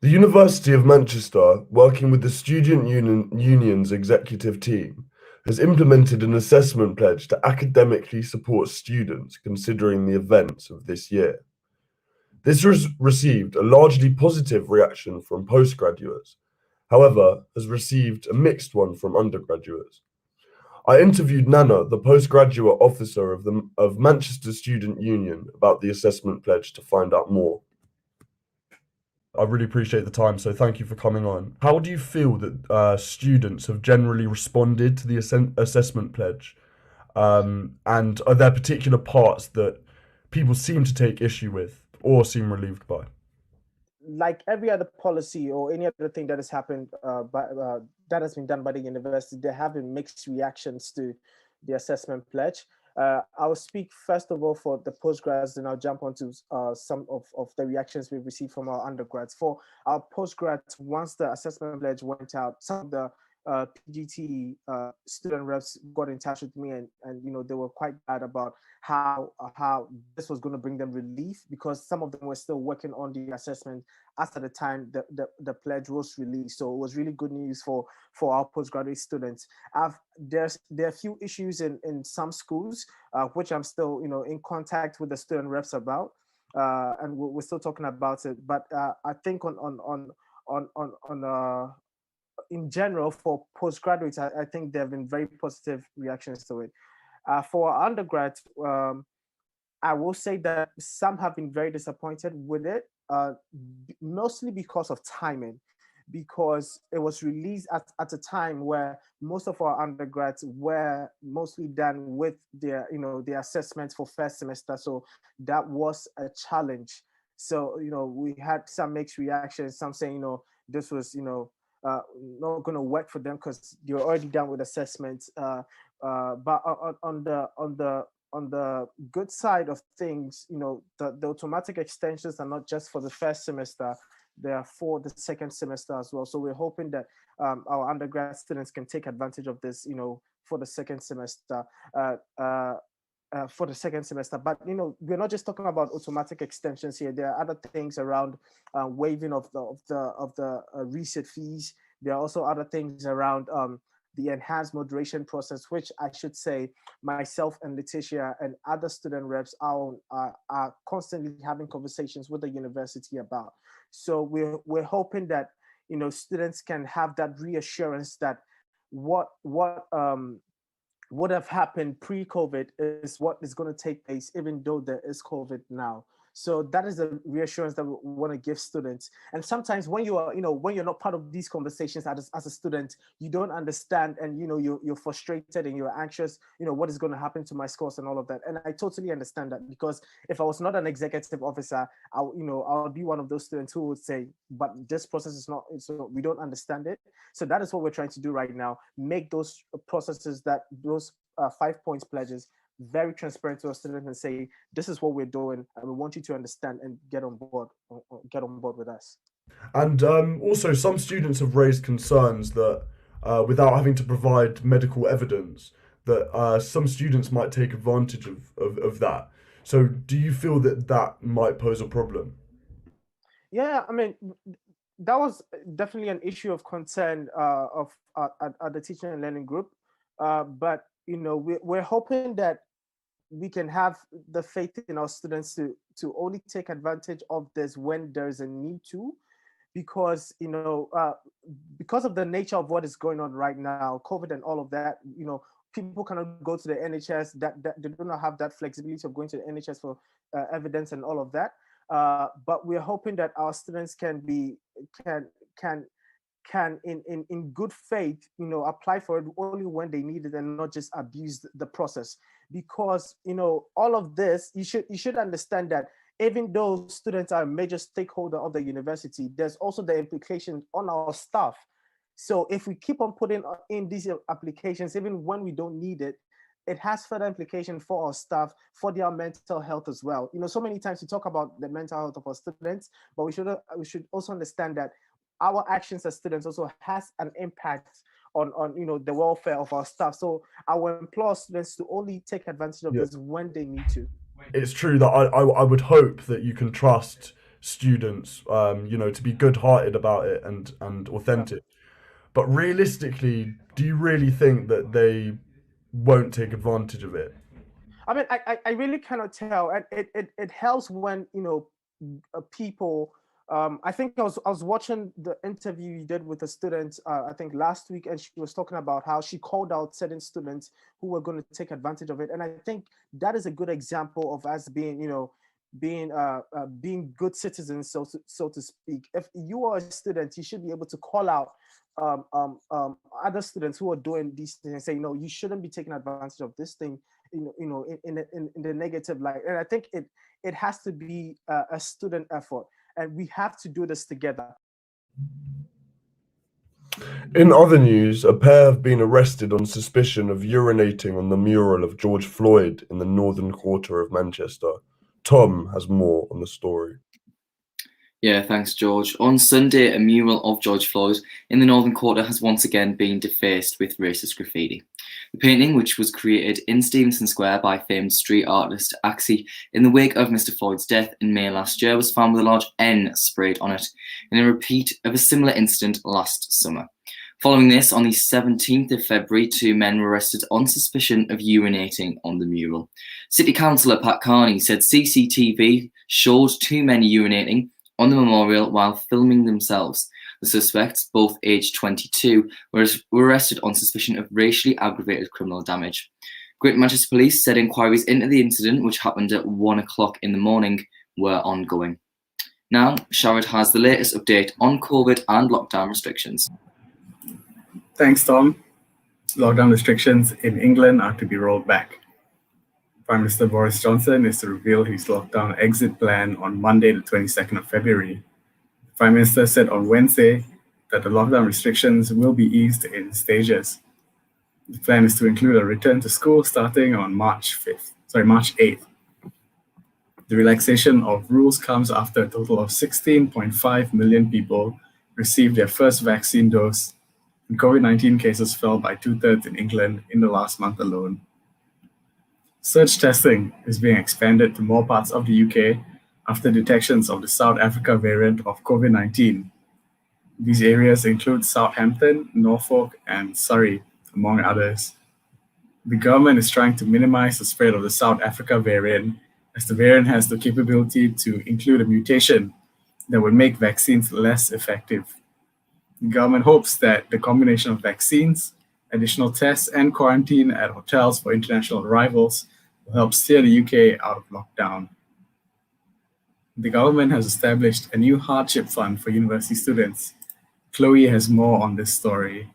The University of Manchester, working with the Student Union's executive team, has implemented an assessment pledge to academically support students considering the events of this year. This has received a largely positive reaction from postgraduates, however, has received a mixed one from undergraduates. I interviewed Nana, the postgraduate officer of Manchester Student Union, about the assessment pledge to find out more. I really appreciate the time, so thank you for coming on. How do you feel that students have generally responded to the assessment pledge? And are there particular parts that people seem to take issue with or seem relieved by? Like every other policy or any other thing that has happened that has been done by the university, there have been mixed reactions to the assessment pledge. I will speak first of all for the postgrads, and I'll jump onto some of the reactions we've received from our undergrads. For our postgrads, once the assessment pledge went out, some of the PGT student reps got in touch with me, and they were quite bad about how this was going to bring them relief, because some of them were still working on the assessment after the time the pledge was released. So it was really good news for our postgraduate students. There are a few issues in some schools which I'm still in contact with the student reps about, and we're still talking about it. But I think on in general, for postgraduates, I think there have been very positive reactions to it. For undergrads, I will say that some have been very disappointed with it, mostly because of timing, because it was released at a time where most of our undergrads were mostly done with their assessments for first semester. So that was a challenge. So we had some mixed reactions, some saying this was not going to work for them because you're already done with assessments. But on the good side of things, the automatic extensions are not just for the first semester; they are for the second semester as well. So we're hoping that our undergrad students can take advantage of this, for the second semester. For the second semester, but we're not just talking about automatic extensions here. There are other things around waiving of the reset fees. There are also other things around the enhanced moderation process, which I should say myself and Letitia and other student reps are constantly having conversations with the university about. So we're hoping that students can have that reassurance that what would have happened pre-COVID is what is going to take place, even though there is COVID now. So that is the reassurance that we want to give students. And sometimes when when you're not part of these conversations as a student, you don't understand, and you're frustrated and you're anxious. What is going to happen to my scores and all of that. And I totally understand that, because if I was not an executive officer, I'll be one of those students who would say, but this process is not. So we don't understand it. So that is what we're trying to do right now: make those processes, those 5 points pledges, very transparent to our students, and say, this is what we're doing, and we want you to understand and get on board with us. And also, some students have raised concerns that without having to provide medical evidence, that some students might take advantage of that. So, do you feel that that might pose a problem? Yeah, I mean, that was definitely an issue of concern of at the teaching and learning group. But we're hoping that we can have the faith in our students to only take advantage of this when there's a need to, because because of the nature of what is going on right now, COVID and all of that. People cannot go to the NHS, that they do not have that flexibility of going to the NHS for evidence and all of that. But we're hoping that our students can can can in good faith apply for it only when they need it, and not just abuse the process. Because all of this, you should understand that even though students are a major stakeholder of the university, there's also the implication on our staff. So if we keep on putting in these applications even when we don't need it, it has further implication for our staff, for their mental health as well. So many times we talk about the mental health of our students, but we should also understand that our actions as students also has an impact on the welfare of our staff. So I will implore students to only take advantage of Yeah. this when they need to. It's true that I would hope that you can trust students, to be good-hearted about it and authentic. But realistically, do you really think that they won't take advantage of it? I mean, I really cannot tell, and it helps when people. I think I was watching the interview you did with a student, I think last week, and she was talking about how she called out certain students who were going to take advantage of it, and I think that is a good example of us being, being good citizens, so to speak. If you are a student, you should be able to call out other students who are doing these things and say, you shouldn't be taking advantage of this thing, in the negative light. And I think it has to be a student effort, and we have to do this together. In other news, a pair have been arrested on suspicion of urinating on the mural of George Floyd in the Northern Quarter of Manchester. Tom has more on the story. Yeah, thanks, George. On Sunday, a mural of George Floyd in the Northern Quarter has once again been defaced with racist graffiti. The painting, which was created in Stevenson Square by famed street artist Axie in the wake of Mr. Floyd's death in May last year, was found with a large N sprayed on it in a repeat of a similar incident last summer. Following this, on the 17th of February, 2 men were arrested on suspicion of urinating on the mural. City Councillor Pat Carney said CCTV showed 2 men urinating on the memorial while filming themselves. The suspects, both aged 22, were arrested on suspicion of racially aggravated criminal damage. Greater Manchester Police said inquiries into the incident, which happened at 1 o'clock in the morning, were ongoing. Now, Sharad has the latest update on COVID and lockdown restrictions. Thanks, Tom. Lockdown restrictions in England are to be rolled back. Prime Minister Boris Johnson is to reveal his lockdown exit plan on Monday, the 22nd of February. The Prime Minister said on Wednesday that the lockdown restrictions will be eased in stages. The plan is to include a return to school starting on March 8th. The relaxation of rules comes after a total of 16.5 million people received their first vaccine dose, and COVID-19 cases fell by 2/3 in England in the last month alone. Surge testing is being expanded to more parts of the UK after detections of the South Africa variant of COVID-19. These areas include Southampton, Norfolk, and Surrey, among others. The government is trying to minimize the spread of the South Africa variant, as the variant has the capability to include a mutation that would make vaccines less effective. The government hopes that the combination of vaccines, additional tests, and quarantine at hotels for international arrivals will help steer the UK out of lockdown. The government has established a new hardship fund for university students. Chloe has more on this story.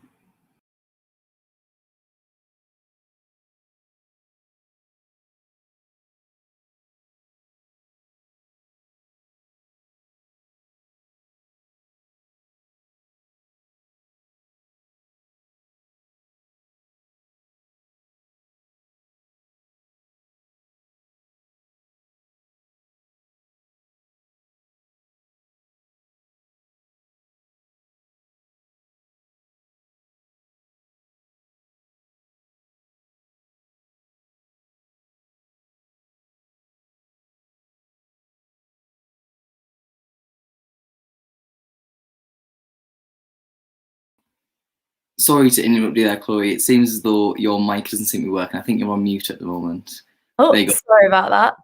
Sorry to interrupt you there, Chloe. It seems as though your mic doesn't seem to be working. I think you're on mute at the moment. Oh, There you go. sorry about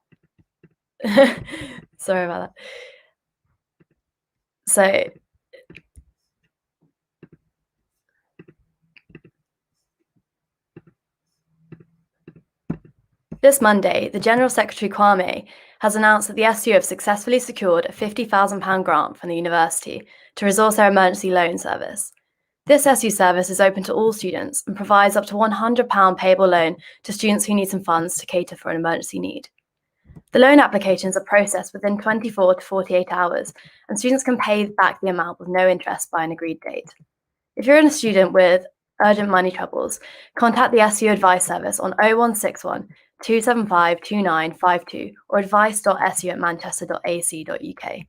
that. Sorry about that. So, this Monday, the General Secretary Kwame has announced that the SU have successfully secured a £50,000 grant from the university to resource their emergency loan service. This SU service is open to all students and provides up to £100 payable loan to students who need some funds to cater for an emergency need. The loan applications are processed within 24 to 48 hours, and students can pay back the amount with no interest by an agreed date. If you're a student with urgent money troubles, contact the SU Advice Service on 0161 275 2952 or advice.su@manchester.ac.uk.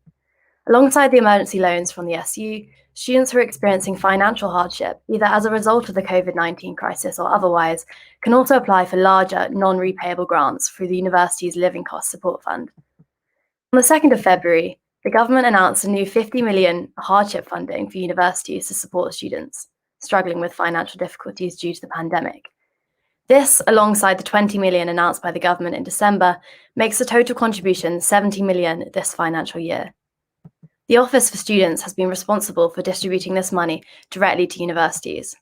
Alongside the emergency loans from the SU, students who are experiencing financial hardship, either as a result of the COVID-19 crisis or otherwise, can also apply for larger, non-repayable grants through the university's Living Cost Support Fund. On the 2nd of February, the government announced a new 50 million hardship funding for universities to support students struggling with financial difficulties due to the pandemic. This, alongside the 20 million announced by the government in December, makes the total contribution 70 million this financial year. The Office for Students has been responsible for distributing this money directly to universities.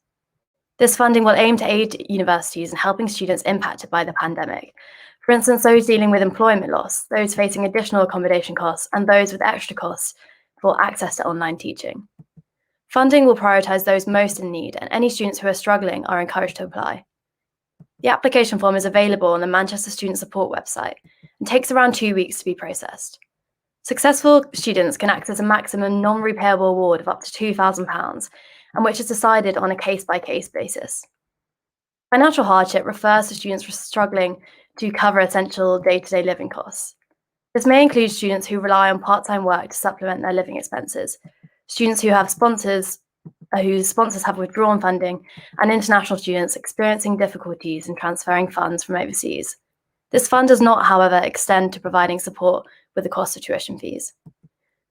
This funding will aim to aid universities in helping students impacted by the pandemic. For instance, those dealing with employment loss, those facing additional accommodation costs, and those with extra costs for access to online teaching. Funding will prioritise those most in need, and any students who are struggling are encouraged to apply. The application form is available on the Manchester Student Support website and takes around 2 weeks to be processed. Successful students can access a maximum non-repayable award of up to £2,000, and which is decided on a case-by-case basis. Financial hardship refers to students struggling to cover essential day-to-day living costs. This may include students who rely on part-time work to supplement their living expenses, students who have sponsors whose sponsors have withdrawn funding, and international students experiencing difficulties in transferring funds from overseas. This fund does not, however, extend to providing support with the cost of tuition fees.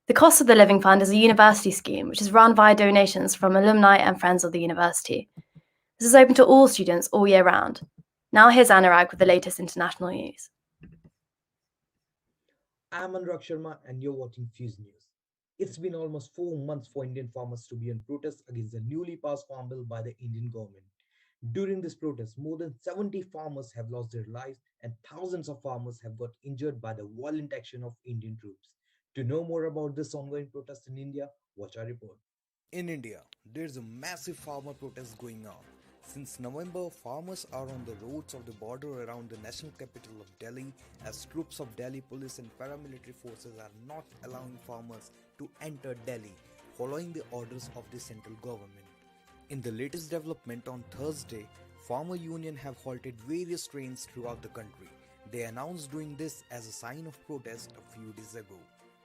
The Cost of the Living Fund is a university scheme which is run via donations from alumni and friends of the university. This is open to all students all year round. Now here's Anurag with the latest international news. I'm Anurag Sharma and you're watching Fuse News. It's been almost 4 months for Indian farmers to be on protest against the newly passed Farm Bill by the Indian government. During this protest, more than 70 farmers have lost their lives and thousands of farmers have got injured by the violent action of Indian troops. To know more about this ongoing protest in India, watch our report. In India, there's a massive farmer protest going on. Since November, farmers are on the roads of the border around the national capital of Delhi as troops of Delhi police and paramilitary forces are not allowing farmers to enter Delhi following the orders of the central government. In the latest development on Thursday, Farmer Union have halted various trains throughout the country. They announced doing this as a sign of protest a few days ago.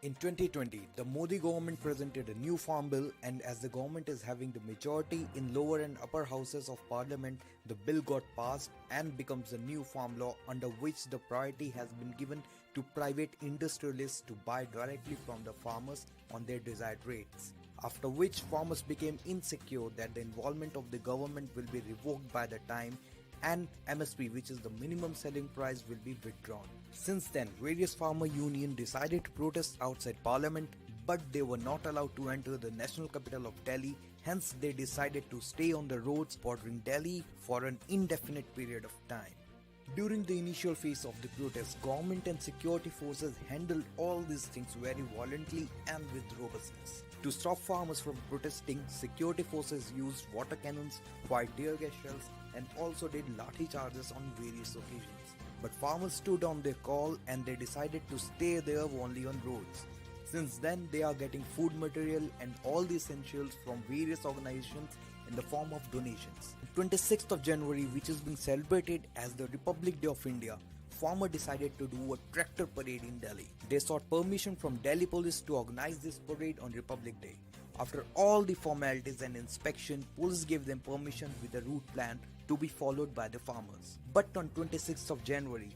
In 2020, the Modi government presented a new farm bill, and as the government is having the majority in lower and upper houses of parliament, the bill got passed and becomes a new farm law under which the priority has been given to private industrialists to buy directly from the farmers on their desired rates. After which farmers became insecure that the involvement of the government will be revoked by the time and MSP, which is the minimum selling price, will be withdrawn. Since then, various farmer unions decided to protest outside parliament, but they were not allowed to enter the national capital of Delhi. Hence, they decided to stay on the roads bordering Delhi for an indefinite period of time. During the initial phase of the protest, government and security forces handled all these things very violently and with robustness. To stop farmers from protesting, security forces used water cannons, fired tear gas shells, and also did lathi charges on various occasions. But farmers stood on their call and they decided to stay there only on roads. Since then, they are getting food material and all the essentials from various organizations in the form of donations. 26th of January, which is being celebrated as the Republic Day of India, farmers decided to do a tractor parade in Delhi. They sought permission from Delhi police to organize this parade on Republic Day. After all the formalities and inspection, police gave them permission with a route plan to be followed by the farmers. But on 26th of January,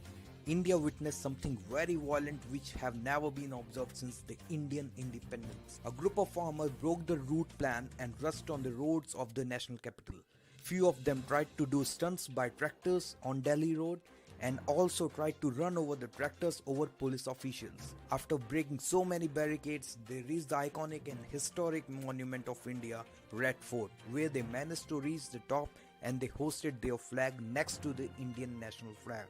India witnessed something very violent which have never been observed since the Indian independence. A group of farmers broke the route plan and rushed on the roads of the national capital. Few of them tried to do stunts by tractors on Delhi road and also tried to run over the tractors over police officials. After breaking so many barricades, they reached the iconic and historic monument of India, Red Fort, where they managed to reach the top and they hosted their flag next to the Indian national flag.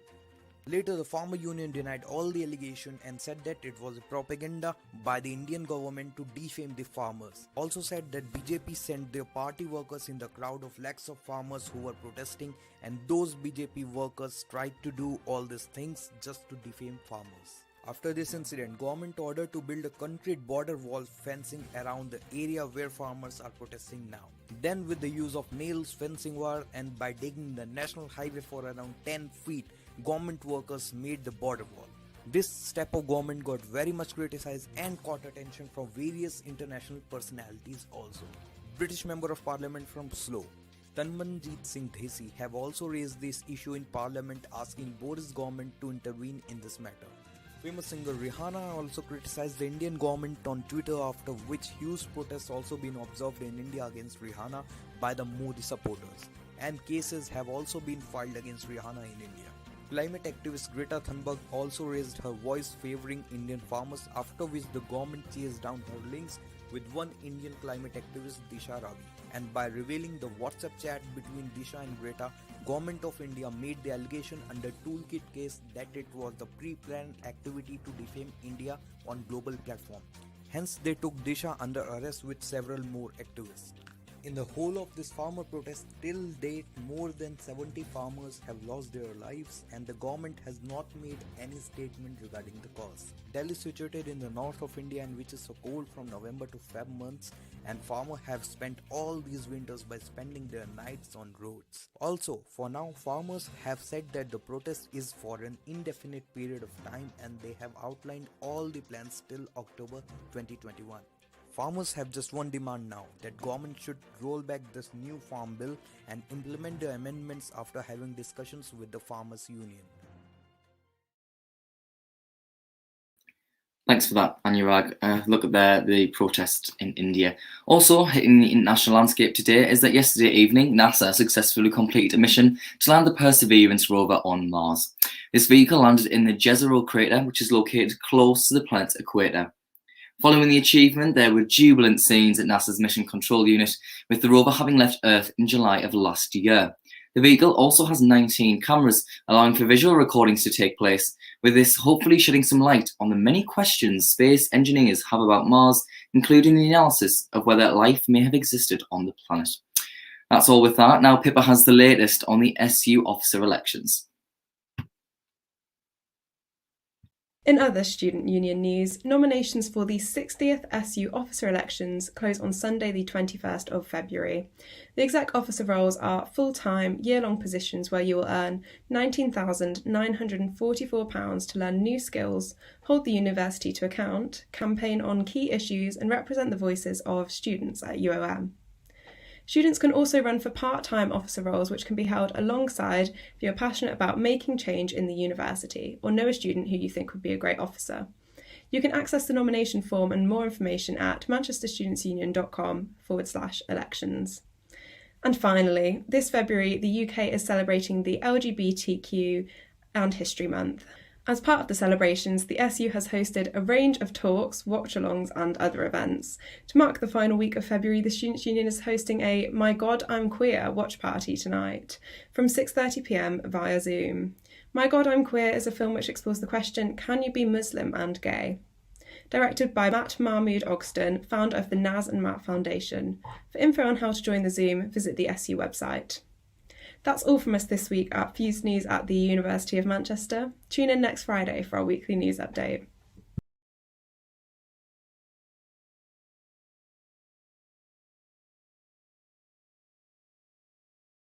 Later, the Farmer Union denied all the allegation and said that it was a propaganda by the Indian government to defame the farmers. Also said that BJP sent their party workers in the crowd of lakhs of farmers who were protesting, and those BJP workers tried to do all these things just to defame farmers. After this incident, government ordered to build a concrete border wall fencing around the area where farmers are protesting now. Then with the use of nails, fencing wire, and by digging the national highway for around 10 feet, government workers made the border wall. This step of government got very much criticized and caught attention from various international personalities also. British Member of Parliament from Slough, Tanmanjeet Singh Dhesi, have also raised this issue in Parliament, asking Boris government to intervene in this matter. Famous singer Rihanna also criticized the Indian government on Twitter, after which huge protests also been observed in India against Rihanna by the Modi supporters, and cases have also been filed against Rihanna in India. Climate activist Greta Thunberg also raised her voice favoring Indian farmers, after which the government chased down her links with one Indian climate activist, Disha Ravi. And by revealing the WhatsApp chat between Disha and Greta, Government of India made the allegation under Toolkit case that it was the pre-planned activity to defame India on global platform. Hence, they took Disha under arrest with several more activists. In the whole of this farmer protest, till date, more than 70 farmers have lost their lives, and the government has not made any statement regarding the cause. Delhi is situated in the north of India, and which is so cold from November to Feb months, and farmers have spent all these winters by spending their nights on roads. Also, for now, farmers have said that the protest is for an indefinite period of time, and they have outlined all the plans till October 2021. Farmers have just one demand now, that government should roll back this new farm bill and implement the amendments after having discussions with the farmers union. Thanks for that, Anurag. Look at the protest in India. Also hitting the international landscape today is that yesterday evening, NASA successfully completed a mission to land the Perseverance rover on Mars. This vehicle landed in the Jezero crater, which is located close to the planet's equator. Following the achievement, there were jubilant scenes at NASA's Mission Control Unit, with the rover having left Earth in July of last year. The vehicle also has 19 cameras, allowing for visual recordings to take place, with this hopefully shedding some light on the many questions space engineers have about Mars, including the analysis of whether life may have existed on the planet. That's all with that. Now Pippa has the latest on the SU officer elections. In other student union news, nominations for the 60th SU officer elections close on Sunday the 21st of February. The exec officer roles are full-time, year-long positions where you will earn £19,944 to learn new skills, hold the university to account, campaign on key issues and represent the voices of students at UOM. Students can also run for part-time officer roles, which can be held alongside if you're passionate about making change in the university or know a student who you think would be a great officer. You can access the nomination form and more information at manchesterstudentsunion.com/elections. And finally, this February, the UK is celebrating the LGBTQ and History Month. As part of the celebrations, the SU has hosted a range of talks, watch-alongs and other events. To mark the final week of February, the Students' Union is hosting a My God, I'm Queer watch party tonight from 6:30 p.m. via Zoom. My God, I'm Queer is a film which explores the question, can you be Muslim and gay? Directed by Matt Mahmood Ogston, founder of the Naz and Matt Foundation. For info on how to join the Zoom, visit the SU website. That's all from us this week at Fuse News at the University of Manchester. Tune in next Friday for our weekly news update.